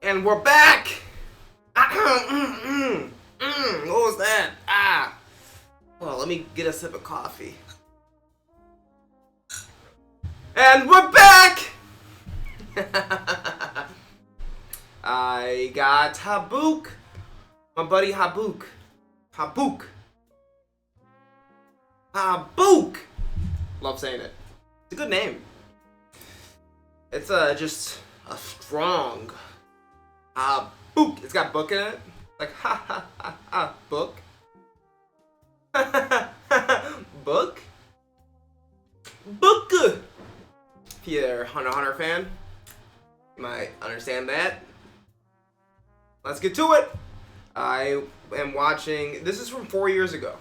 And we're back! What was that? Well, let me get a sip of coffee. And we're back! I got Habook. My buddy Habook. Habook. Habook! Love saying it. It's a good name. It's just a strong book. It's got book in it. Like book. Book. Book. If you're a Hunter x Hunter fan, you might understand that. Let's get to it. I am watching. This is from 4 years ago.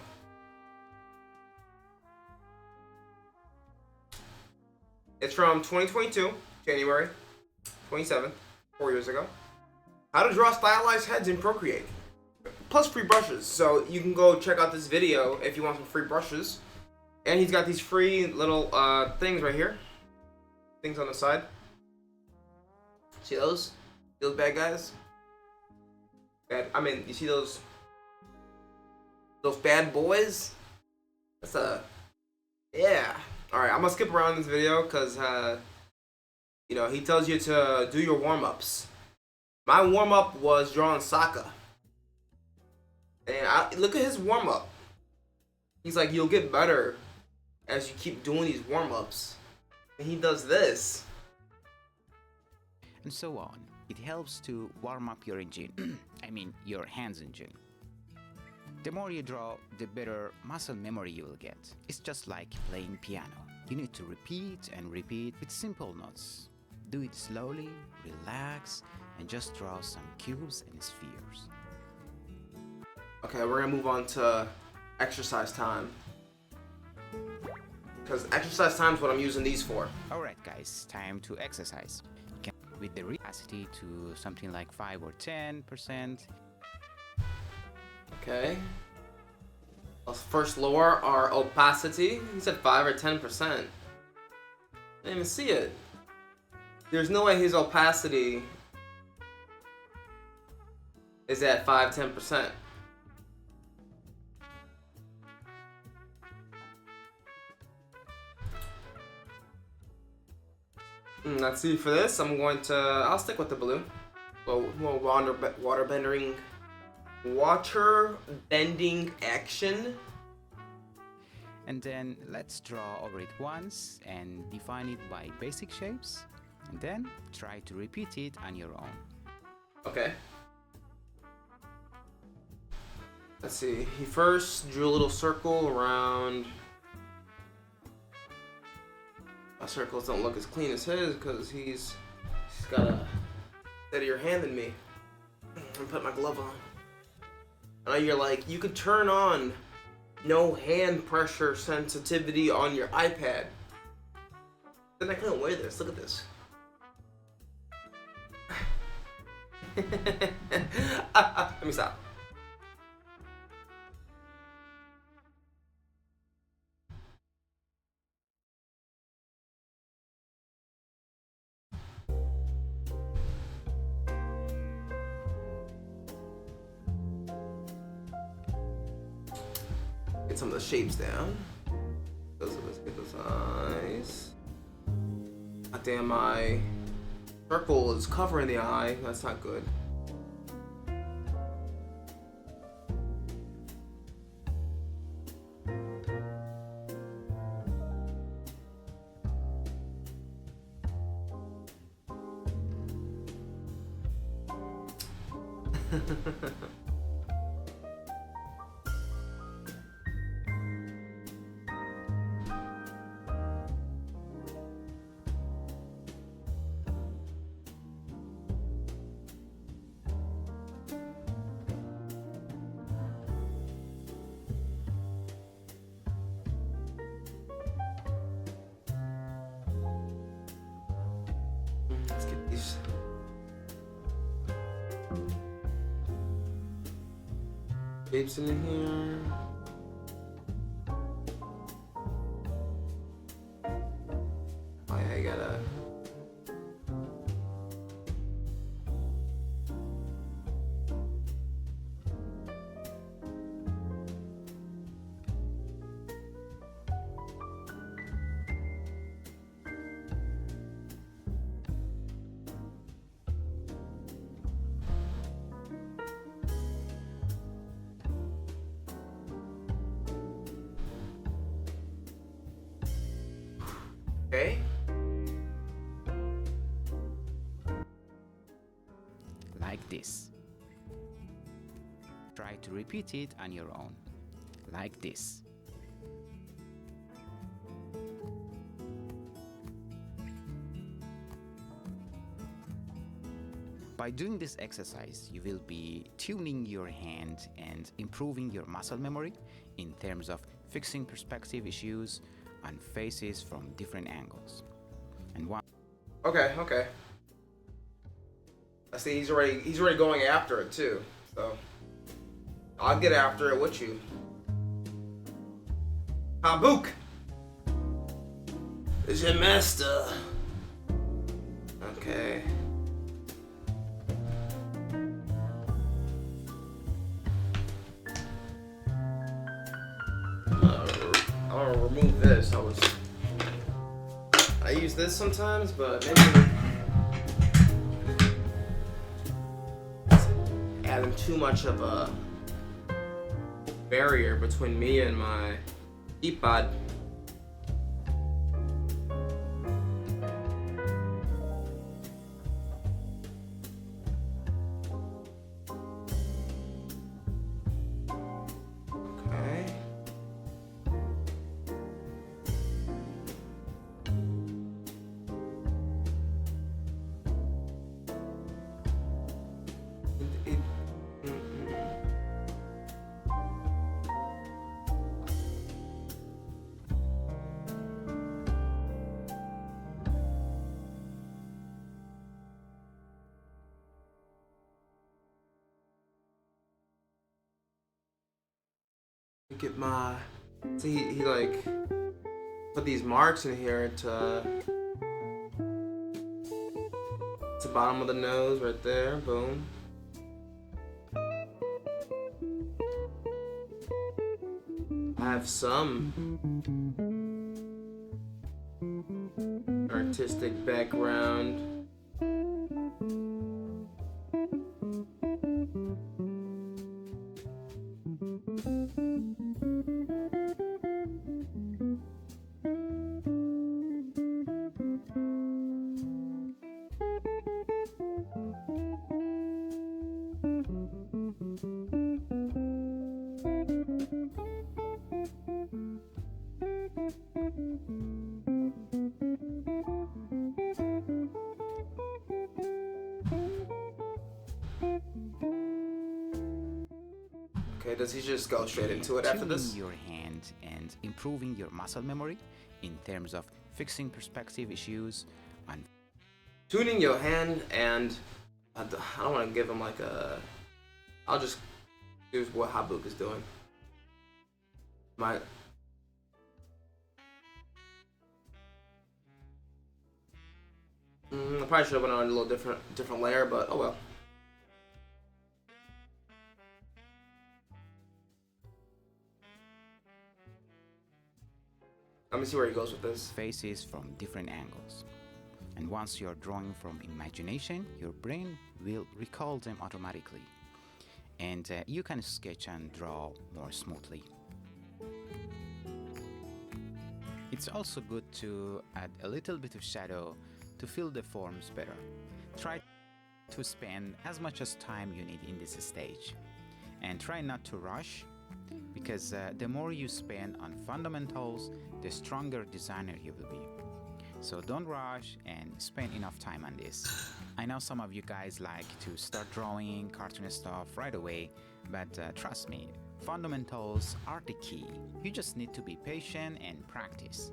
It's from 2022, January 27th, 4 years ago. How to draw stylized heads in Procreate. Plus free brushes. So you can go check out this video if you want some free brushes. And he's got these free little things right here. Things on the side. See those? Those bad guys? You see those bad boys? That's yeah. Alright, I'm gonna skip around this video because, he tells you to do your warm-ups. My warm-up was drawing Sokka. And look at his warm-up. He's like, you'll get better as you keep doing these warm-ups. And he does this. And so on. It helps to warm up your engine. I mean, your hands engine. The more you draw, the better muscle memory you will get. It's just like playing piano. You need to repeat and repeat with simple notes. Do it slowly, relax, and just draw some cubes and spheres. Okay, we're gonna move on to exercise time. Because exercise time is what I'm using these for. Alright guys, time to exercise. You can with the opacity to something like 5 or 10%. Okay. Let's first lower our opacity. He said 5 or 10%. I didn't even see it. There's no way his opacity is at 5-10%. Let's see, for this, I'll stick with the blue. So, water bending action. And then let's draw over it once and define it by basic shapes. And then try to repeat it on your own. Okay. Let's see, he first drew a little circle around. My circles don't look as clean as his because he's got a steadier hand than me. I'm putting my glove on. I know you're like, you could turn on no hand pressure sensitivity on your iPad. Then I couldn't wear this. Look at this. Let me stop. Get some of the shapes down. Let's get those eyes. God damn, my circle is covering the eye. That's not good. Let's get these shapes in here. Oh yeah, I gotta Okay. Like this. Try to repeat it on your own. Like this. By doing this exercise, you will be tuning your hand and improving your muscle memory in terms of fixing perspective issues on faces from different angles. And one Okay. I see he's already going after it too. So I'll get after it with you. Habook is your master. Okay. I'm gonna remove this. I use this sometimes, but maybe it's adding too much of a barrier between me and my keypad. Okay. Get my he like put these marks in here to bottom of the nose right there, boom. I have some artistic background. Okay, does he just go straight into it after this? Tuning your hand and improving your muscle memory in terms of fixing perspective issues on Tuning your hand, and I don't want to give him like I'll just do what Habook is doing. I probably should have went on a little different layer, but oh well. Let me see where he goes with this. faces from different angles. And once you're drawing from imagination, your brain will recall them automatically. And you can sketch and draw more smoothly. It's also good to add a little bit of shadow to fill the forms better. Try to spend as much as time you need in this stage. And try not to rush, because the more you spend on fundamentals, the stronger designer you will be. So don't rush and spend enough time on this. I know some of you guys like to start drawing cartoon stuff right away, but trust me, fundamentals are the key. You just need to be patient and practice.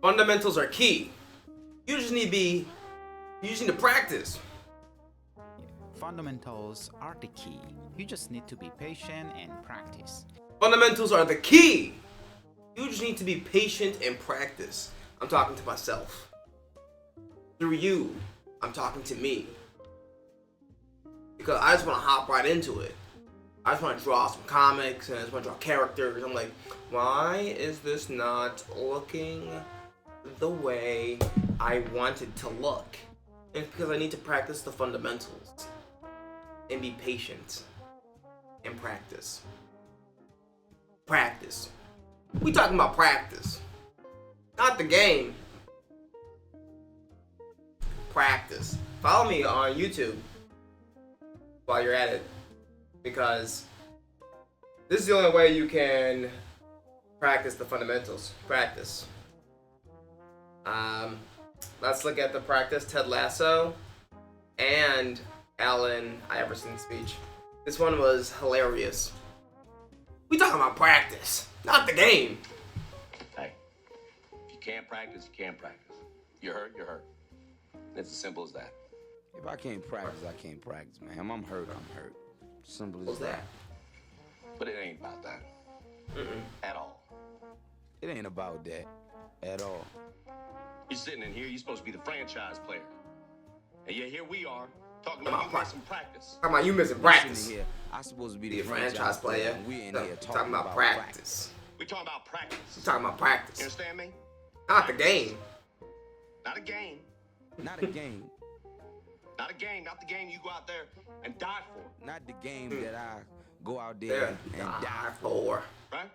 Fundamentals are key. You just need to practice. Fundamentals are the key. You just need to be patient and practice. Fundamentals are the key. You just need to be patient and practice. I'm talking to myself. Through you, I'm talking to me. Because I just want to hop right into it. I just want to draw some comics and I just want to draw characters. I'm like, why is this not looking the way I want it to look? And it's because I need to practice the fundamentals. And be patient. And practice. Practice. We talking about practice. Not the game. practice. Follow me on YouTube while you're at it, because this is the only way you can practice the fundamentals. Practice. Let's look at the practice Ted Lasso and Allen Iverson's speech. This one was hilarious. We talking about practice, not the game. Hey, if you can't practice, you can't practice. You're hurt, you're hurt. It's as simple as that. If I can't practice, I can't practice, man. I'm hurt, I'm hurt. Simple as What's that? But it ain't about that. At all. It ain't about that at all. You're sitting in here, you're supposed to be the franchise player. And yet here we are, talking about you missing practice. Talking about you missing Sitting practice. here, I supposed to be Be the a franchise player. and we in No, here talking about practice. We talking about practice. We talking about practice, You understand me? not the game. Not a game. Not a game. Not a game. Not the game you go out there and die for. Not the game that I go out there and die for. for. Right?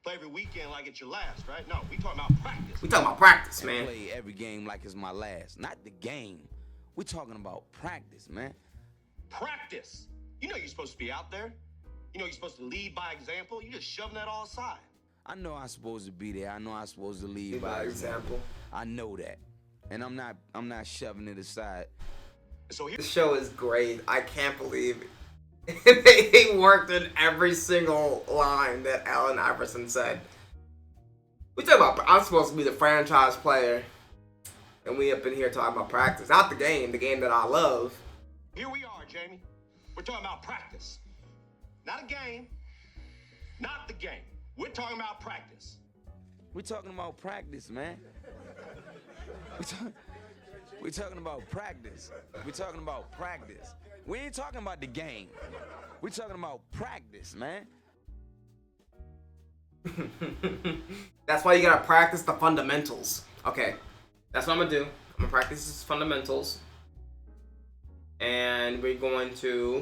Play every weekend like it's your last, right? No, we talking about practice. We talking about practice, And man. play every game like it's my last. Not the game. We talking about practice, man. Practice. You know you're supposed to be out there. You know you're supposed to lead by example. You just shoving that all aside. I know I'm supposed to be there. I know I'm supposed to lead By example. I know that. And I'm not shoving it aside. So here, This show is great. I can't believe it. He worked in every single line that Allen Iverson said. We talking about, I'm supposed to be the franchise player, and we up in here talking about practice. Not the game that I love. here we are, Jamie. We're talking about practice. Not a game. Not the game. We're talking about practice. We talking about practice, man. We talking about practice. We talking about practice. We ain't talking about the game. We talking about practice, man. That's why you gotta practice the fundamentals. Okay, that's what I'm gonna do. I'm gonna practice these fundamentals, and we're gonna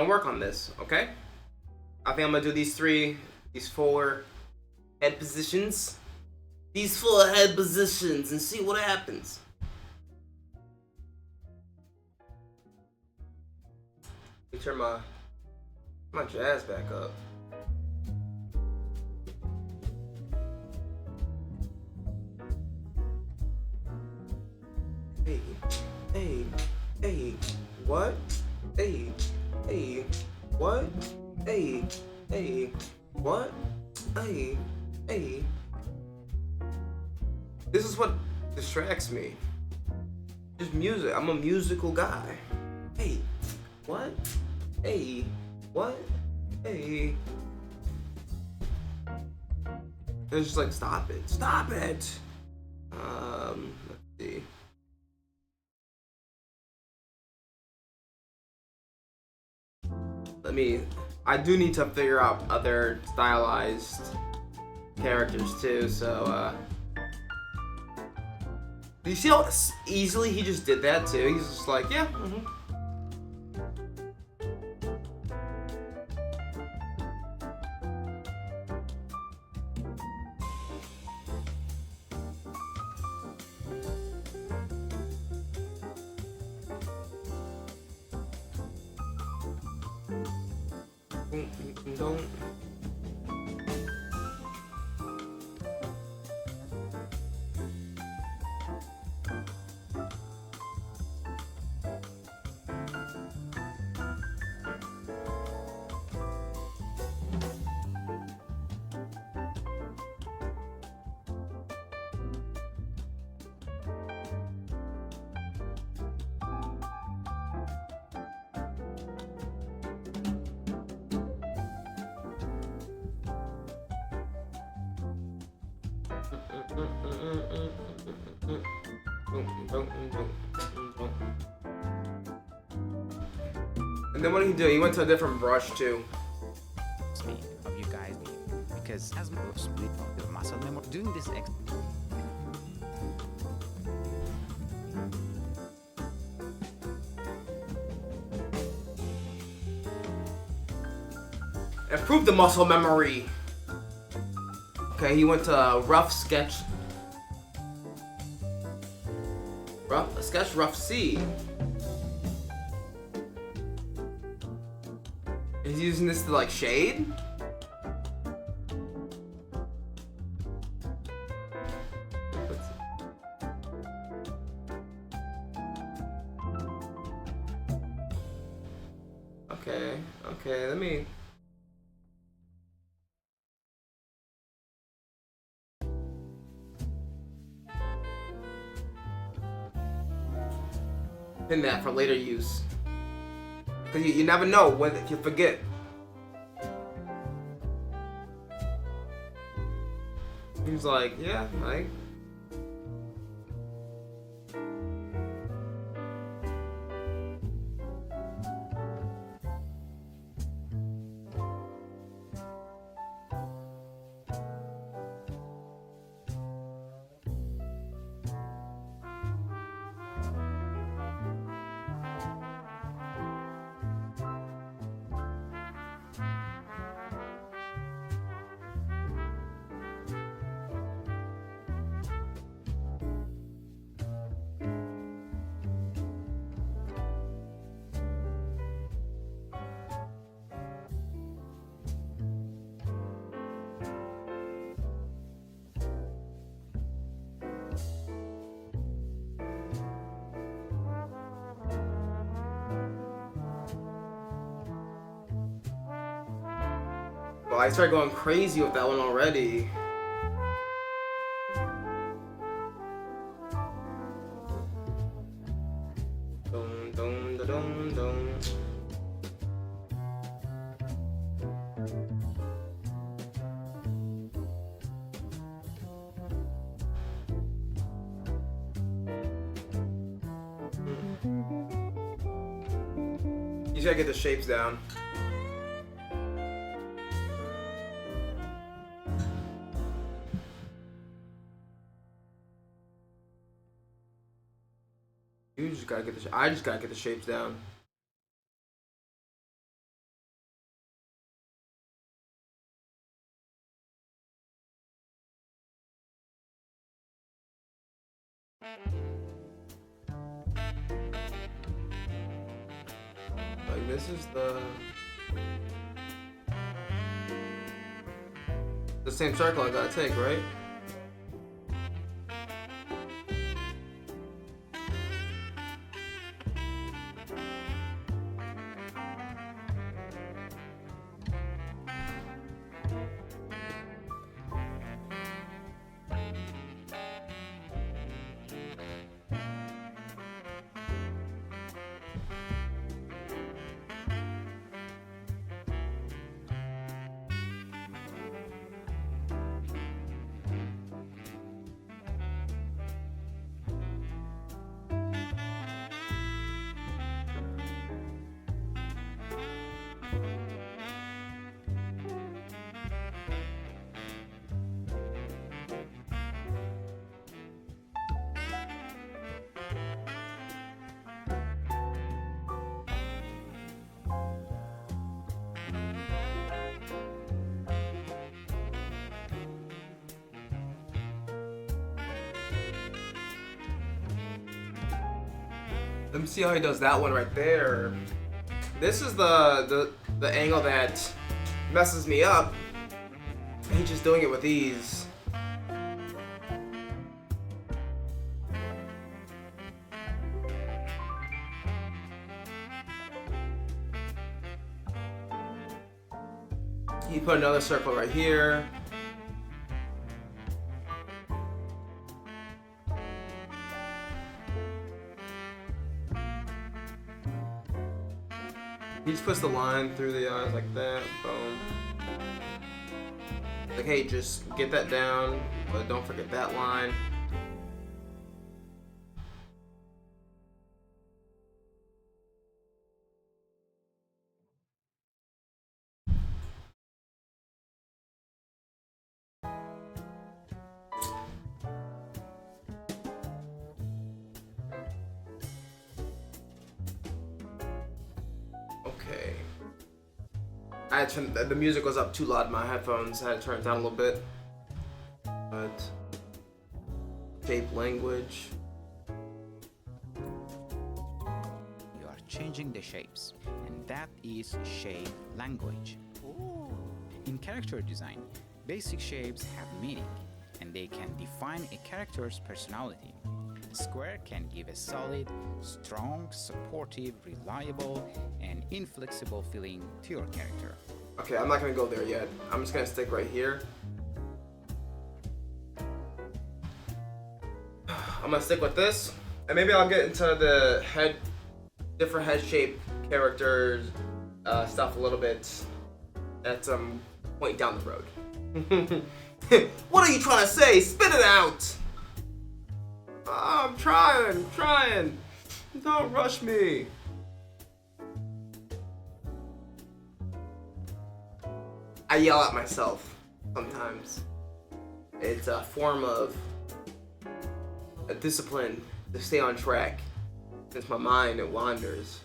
work on this. Okay, I think I'm gonna do these 4 head positions, and see what happens. Let me turn my jazz back up. Hey, what? Hey, what? Hey, what? Hey. This is what distracts me. Just music. I'm a musical guy. Hey, what? Hey, what? Hey. It's just like, stop it. Stop it! Let's see. I do need to figure out other stylized characters too, so, do you see how easily he just did that too? He's just like, yeah, Don't. And then what did he do? He went to a different brush too. Me of you guys because as moves with your muscle memory doing this Improve the muscle memory. Okay, he went to a rough sketch Sketch rough C. He's using this to like shade? Okay, let me... Pin that for later use. Because you never know when if you forget. He's like, yeah, like... Well, I started going crazy with that one already. Dum, dum, da, dum, dum. You just gotta get the shapes down. You just gotta get the. I just gotta get the shapes down. Like this is the same circle I gotta take, right? Let me see how he does that one right there. This is the angle that messes me up. He's just doing it with ease. He put another circle right here. He just puts the line through the eyes like that. Boom. Like, hey, just get that down, but don't forget that line. Okay. I had to, the music was up too loud in my headphones. I had to turn it down a little bit. But shape language. changing the shapes, and that is shape language. In character design, basic shapes have meaning, and they can define a character's personality. Square can give a solid, strong, supportive, reliable, and inflexible feeling to your character. Okay, I'm not gonna go there yet. I'm just gonna stick right here. I'm gonna stick with this, and maybe I'll get into the different head shape characters stuff a little bit at some point down the road. What are you trying to say? Spit it out! Oh, I'm trying. Don't rush me. I yell at myself sometimes. It's a form of a discipline to stay on track, since my mind it wanders.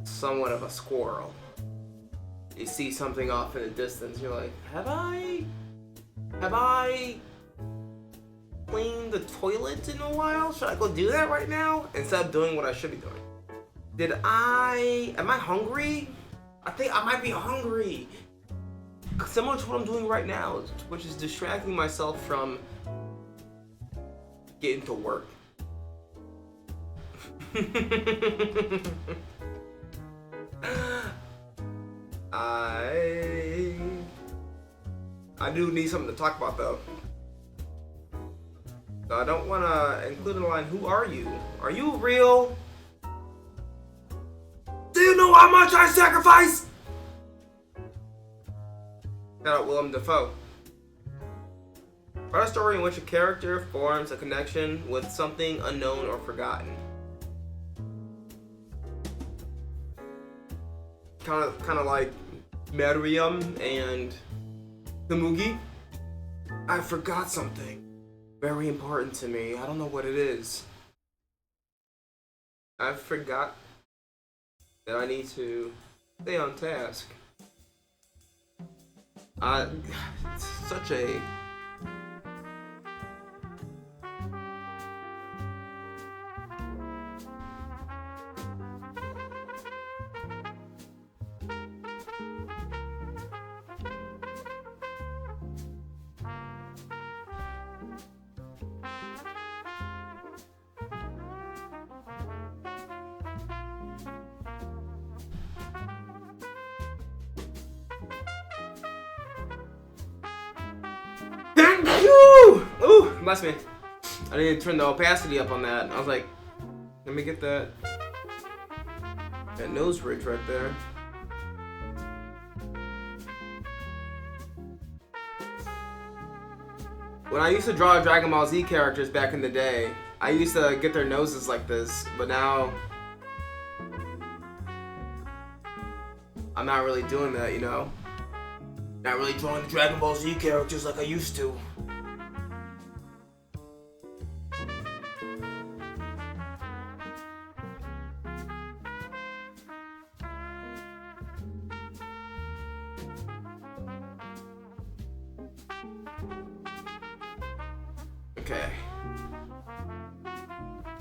Somewhat of a squirrel. You see something off in the distance, you're like, have I cleaned the toilet in a while? Should I go do that right now? Instead of doing what I should be doing. Am I hungry? I think I might be hungry. Similar to what I'm doing right now, which is distracting myself from getting to work. I do need something to talk about though. So I don't want to include in the line, who are you? Are you real? Do you know how much I sacrifice? Shout out Willem Dafoe. Write a story in which a character forms a connection with something unknown or forgotten. Kind of like Mariam and Kamugi. I forgot something very important to me. I don't know what it is. I forgot that I need to stay on task. It's such a Ooh, bless me. I need to turn the opacity up on that. I was like, let me get that nose ridge right there. When I used to draw Dragon Ball Z characters back in the day, I used to get their noses like this, but now I'm not really doing that, you know? Not really drawing the Dragon Ball Z characters like I used to. Okay.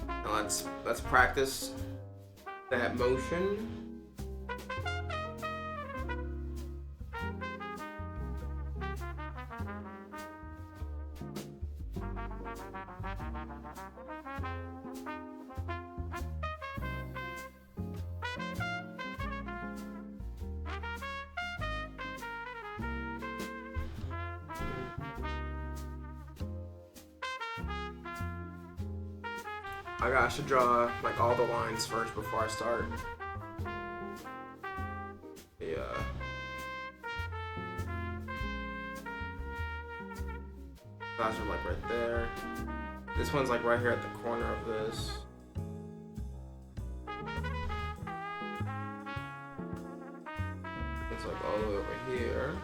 Now let's practice that motion. I should draw like all the lines first before I start. Yeah. Those are like right there. This one's like right here at the corner of this. It's like all the way over here.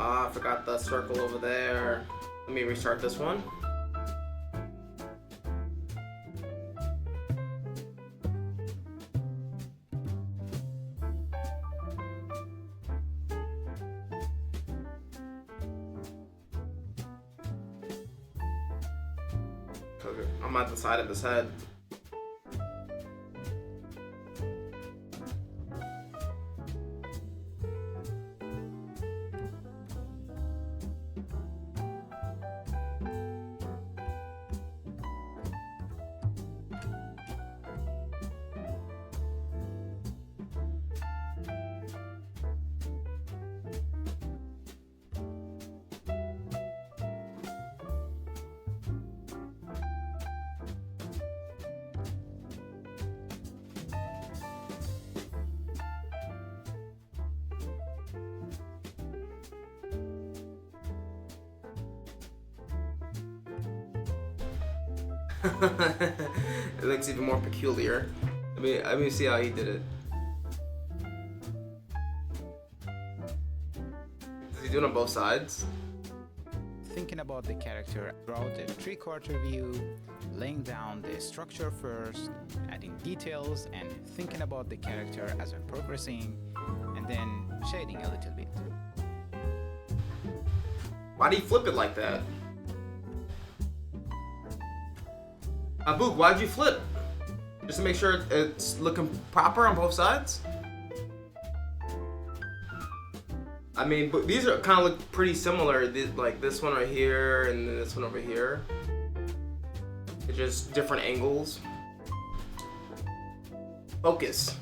Ah, I forgot the circle over there. Let me restart this one. Okay, I'm at the side of his head. It looks even more peculiar. Let me see how he did it. Is he doing it on both sides? Thinking about the character, draw the 3/4 view, laying down the structure first, adding details, and thinking about the character as I'm progressing, and then shading a little bit. Why do you flip it like that? Habook, why'd you flip? Just to make sure it's looking proper on both sides? I mean, but these are kind of look pretty similar. Like this one right here and then this one over here. It's just different angles. Focus.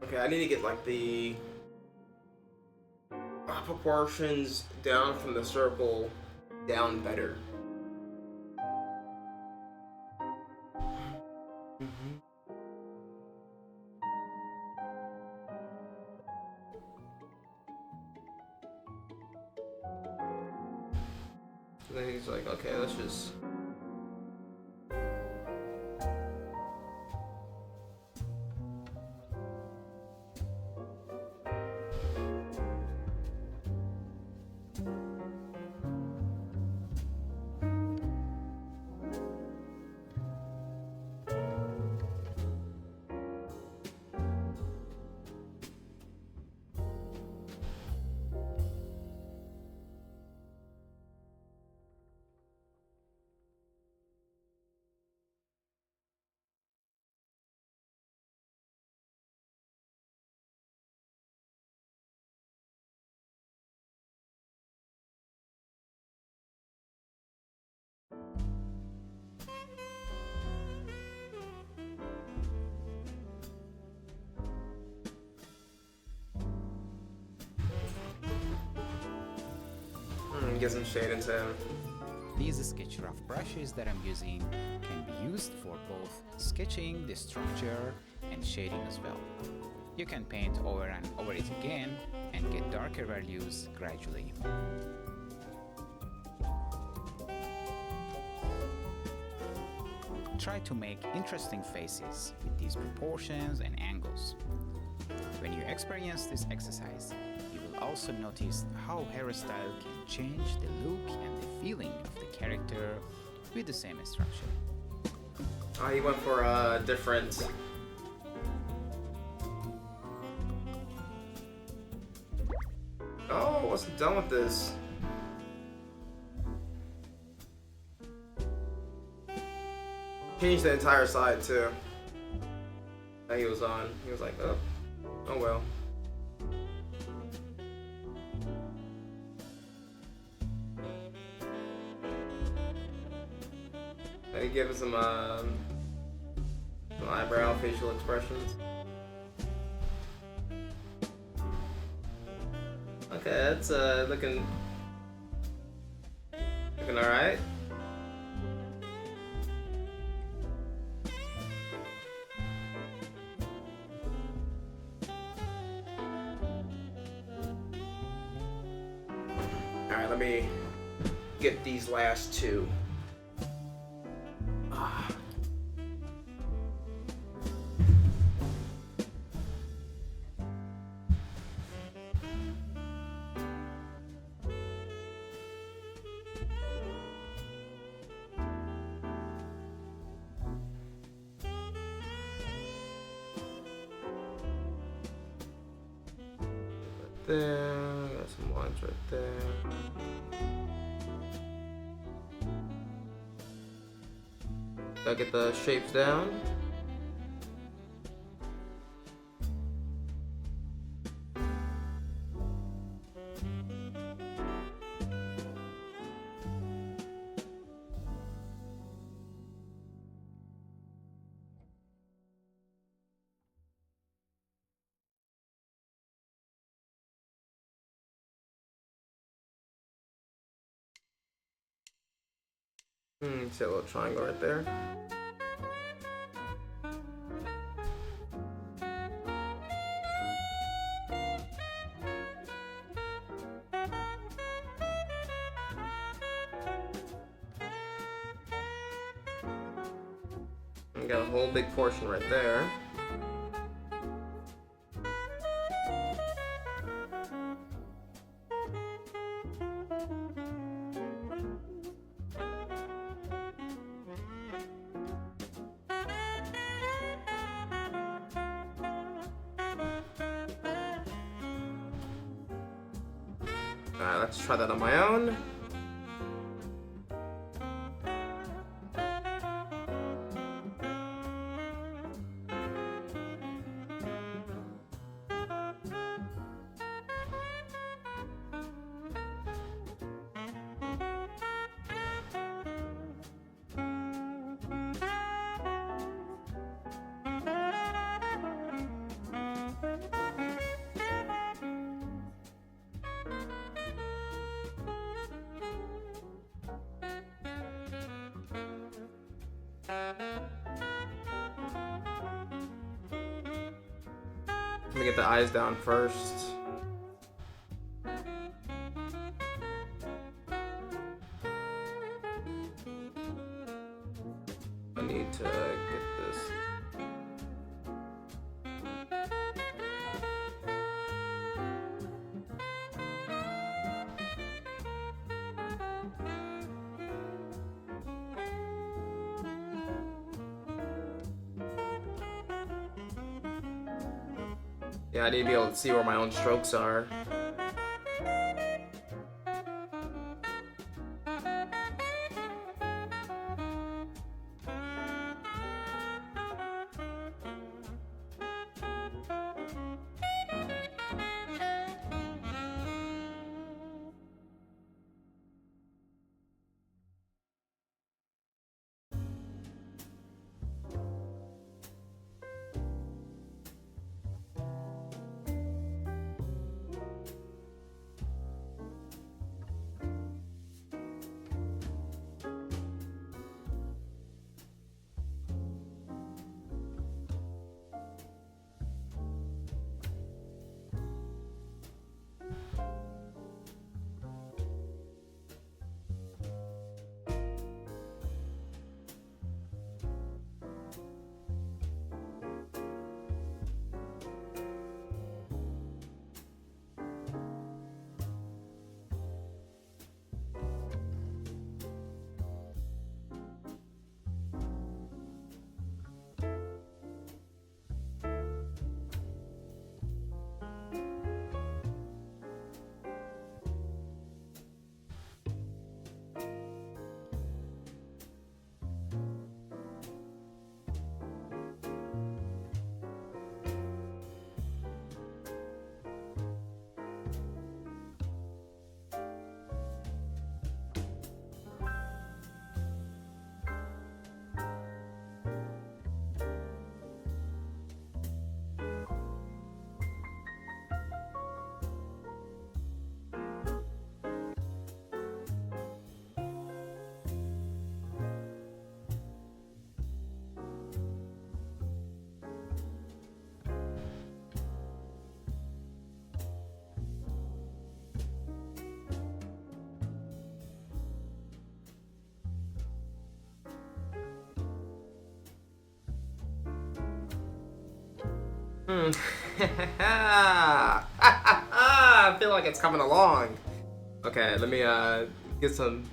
Okay, I need to get like the proportions down from the circle down better. Then he's like, okay, let's just. Get some shade into him. These sketch rough brushes that I'm using can be used for both sketching the structure and shading as well. You can paint over and over it again and get darker values gradually. Try to make interesting faces with these proportions and angles. When you experience this exercise, you will also notice how hairstyle can change the look and the feeling of the character with the same instruction. Oh, he went for a different. Oh, wasn't done with this. Changed the entire side too. That he was on. He was like, oh well. Then he gave us some eyebrow facial expressions. Okay, that's looking alright. Alright, let me get these last two. There, got some lines right there. Gotta get the shapes down. See a little triangle right there. And got a whole big portion right there. Alright, let's try that on my own. Let me get the eyes down first. I need to get this. Yeah, I need to be able to see where my own strokes are. Hmm. I feel like it's coming along. Okay, let me get some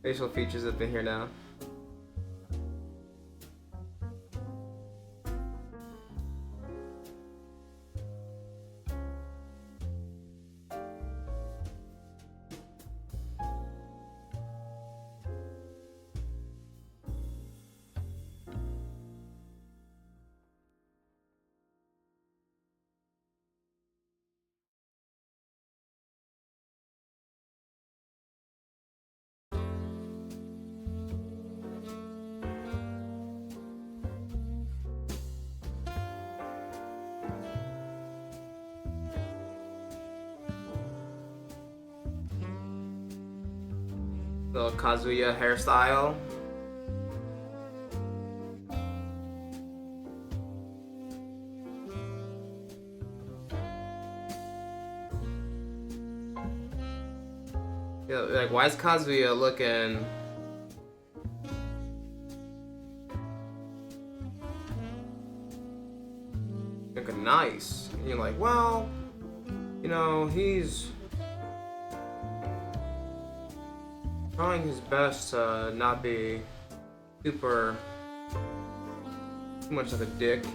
facial features up in here now. Little Kazuya hairstyle. Yeah, like, why is Kazuya looking nice? And you're like, well, you know, he's trying his best to not be too much of a dick.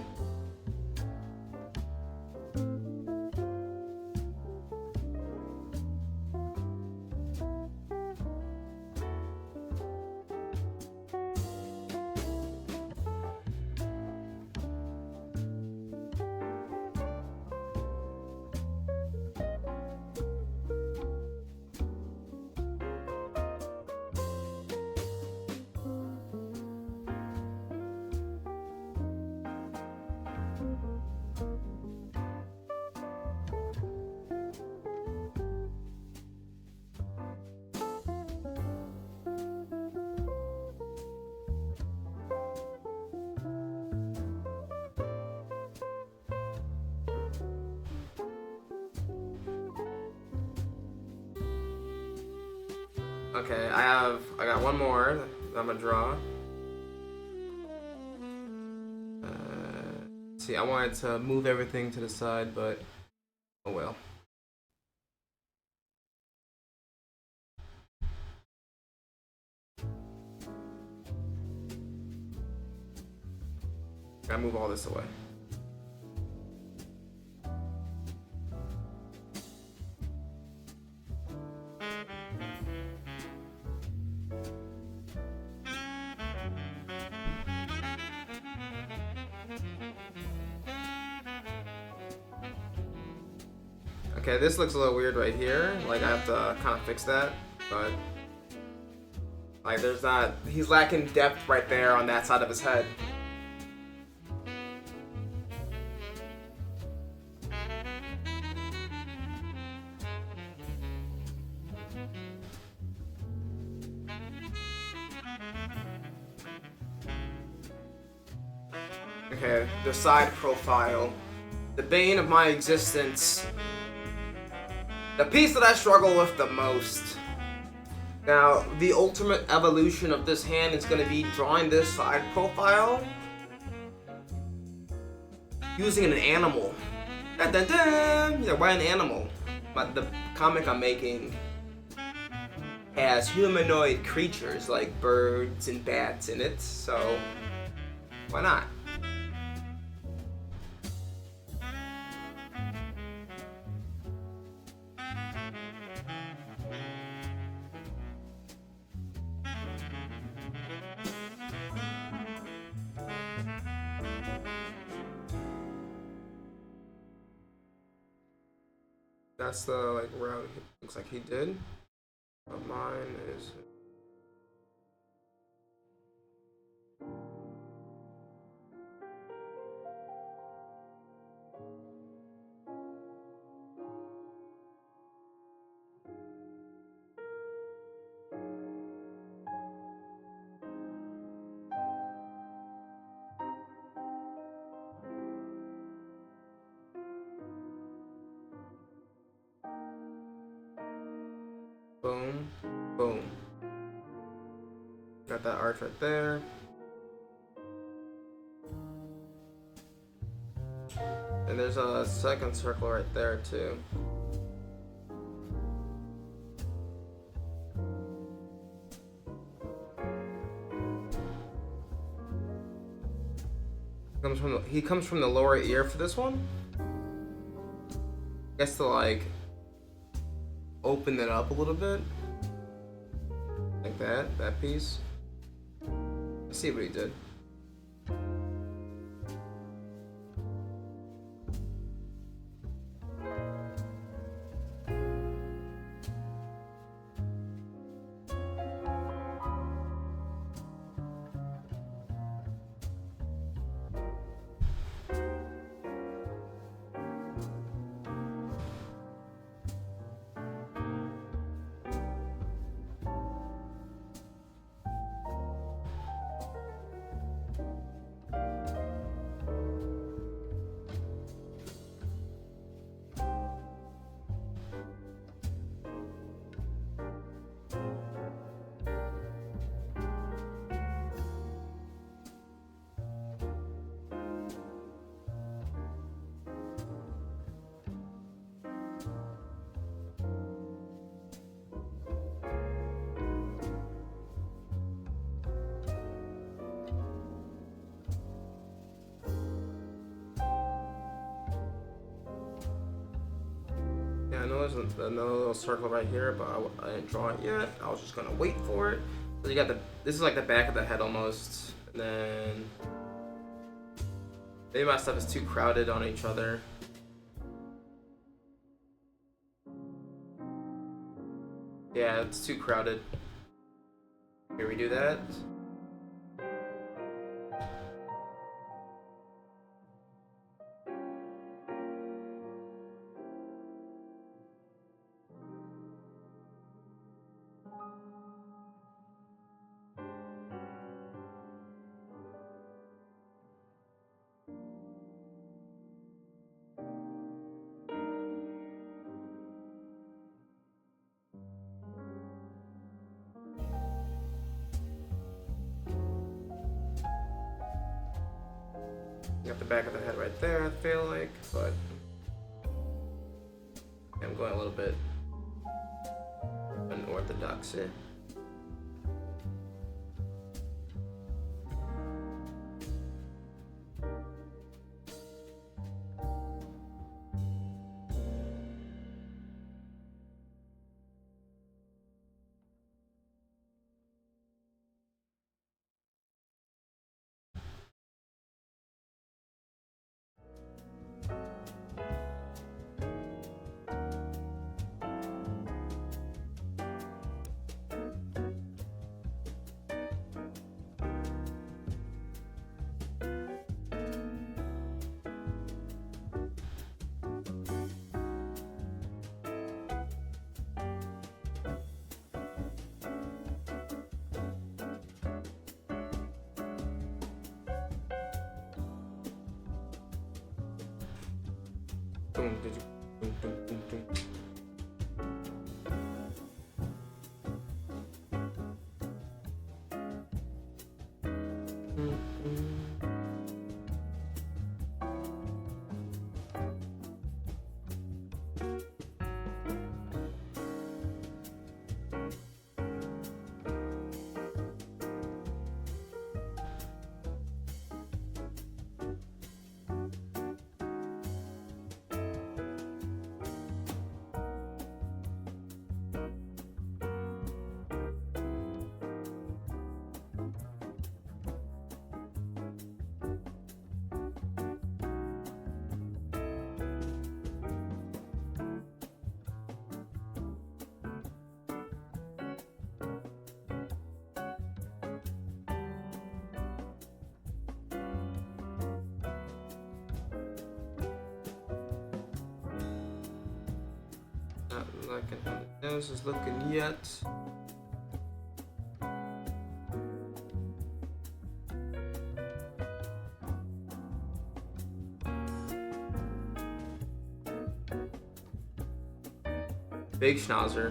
Okay, I got one more that I'm gonna draw. See, I wanted to move everything to the side, but oh well. Gotta move all this away. Okay, this looks a little weird right here. Like, I have to kind of fix that, but like, he's lacking depth right there on that side of his head. Okay, the side profile. The bane of my existence. The piece that I struggle with the most. Now, the ultimate evolution of this hand is going to be drawing this side profile using an animal. Dun, dun, dun. Yeah, why an animal? But the comic I'm making has humanoid creatures like birds and bats in it, so why not? That's the like route it looks like he did. But mine is boom, boom. Got that arch right there. And there's a second circle right there too. He comes from the lower ear for this one. I guess to like open it up a little bit. Like that piece. Let's see what he did. I know there's another little circle right here, but I didn't draw it yet. I was just gonna wait for it. So you got this is like the back of the head almost. And then maybe my stuff is too crowded on each other. Yeah, it's too crowded. Here we do that. Got the back of the head right there, I feel like, but I'm going a little bit unorthodox here. Boom, boom, boom, boom, boom. Not liking how the nose is looking yet. Big schnauzer.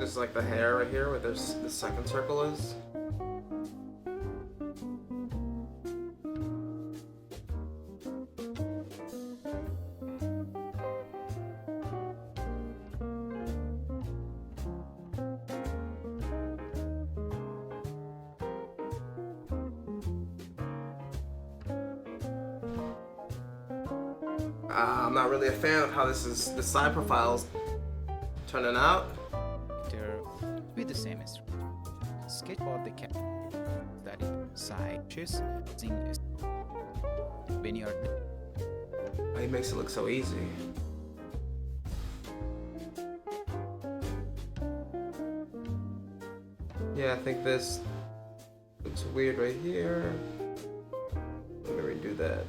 This is like the hair right here where there's the second circle is. I'm not really a fan of how the side profiles turning out. With the same instrument. Sketchboard the cat study side choose when you're He makes it look so easy. Yeah, I think this looks weird right here. Let me redo that.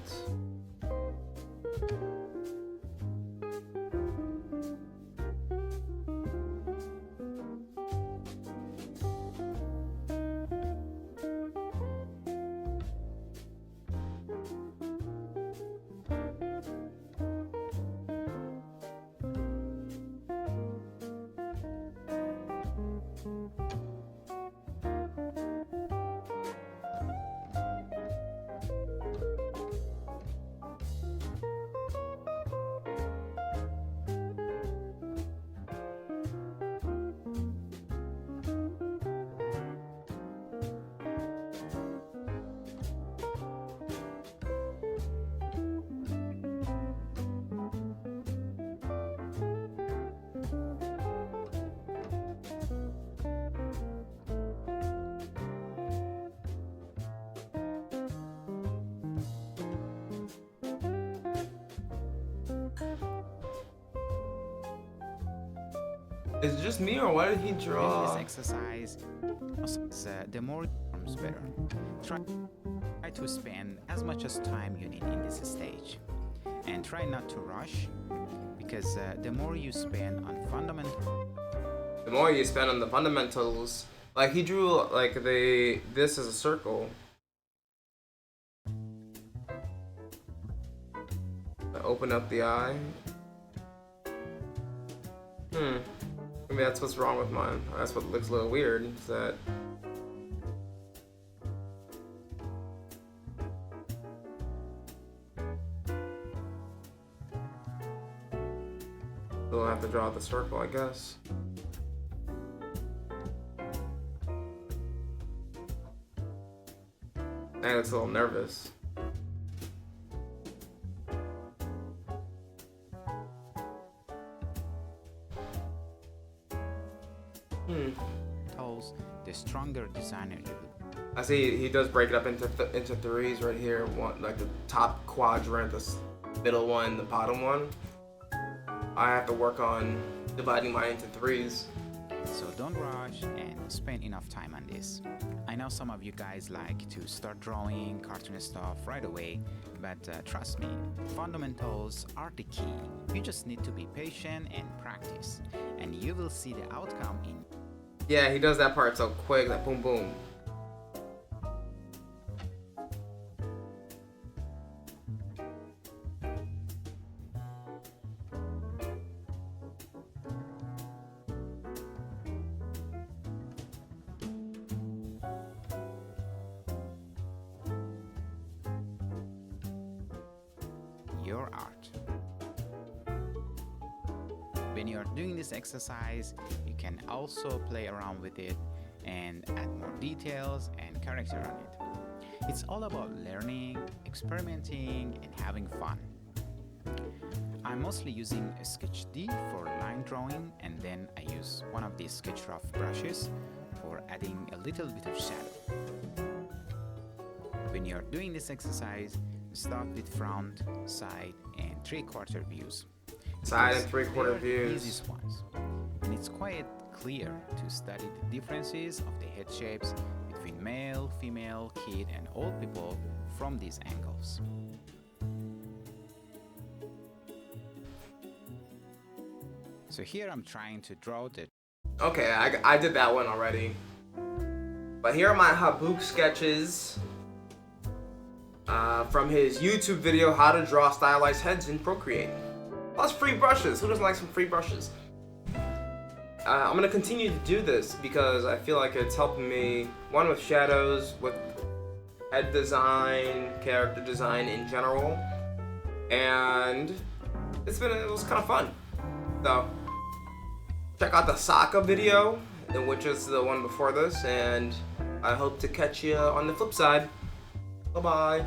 Is it just me, or why did he draw? this exercise, the more forms better. Try to spend as much as time you need in this stage, and try not to rush, because the more you spend on The more you spend on the fundamentals, like he drew like this as a circle. Open up the eye. Maybe that's what's wrong with mine. That's what looks a little weird. Is that we'll have to draw the circle, I guess. He looks a little nervous. The stronger designer you will. I see he does break it up into threes right here. One like the top quadrant, the middle one, the bottom one. I have to work on dividing mine into threes. So don't rush and spend enough time on this. I know some of you guys like to start drawing cartoon stuff right away, but trust me, fundamentals are the key. You just need to be patient and practice, and you will see the outcome in. Yeah, he does that part so quick, that boom boom. Your art. When you're doing this exercise, you can also play around with it and add more details and character on it. It's all about learning, experimenting, and having fun. I'm mostly using a Sketch D for line drawing, and then I use one of these Sketch Rough brushes for adding a little bit of shadow. When you're doing this exercise, start with front, side, and 3/4 views. Side and 3/4 They're the views. easiest ones. And it's quite clear to study the differences of the head shapes between male, female, kid, and old people from these angles. So here I'm trying to draw the. Okay, I did that one already. But here are my Habook sketches from his YouTube video, How to Draw Stylized Heads in Procreate. Plus free brushes. Who doesn't like some free brushes? I'm gonna continue to do this because I feel like it's helping me, one, with shadows, with head design, character design in general, and it was kind of fun. So check out the Sokka video, which is the one before this, and I hope to catch you on the flip side. Bye bye.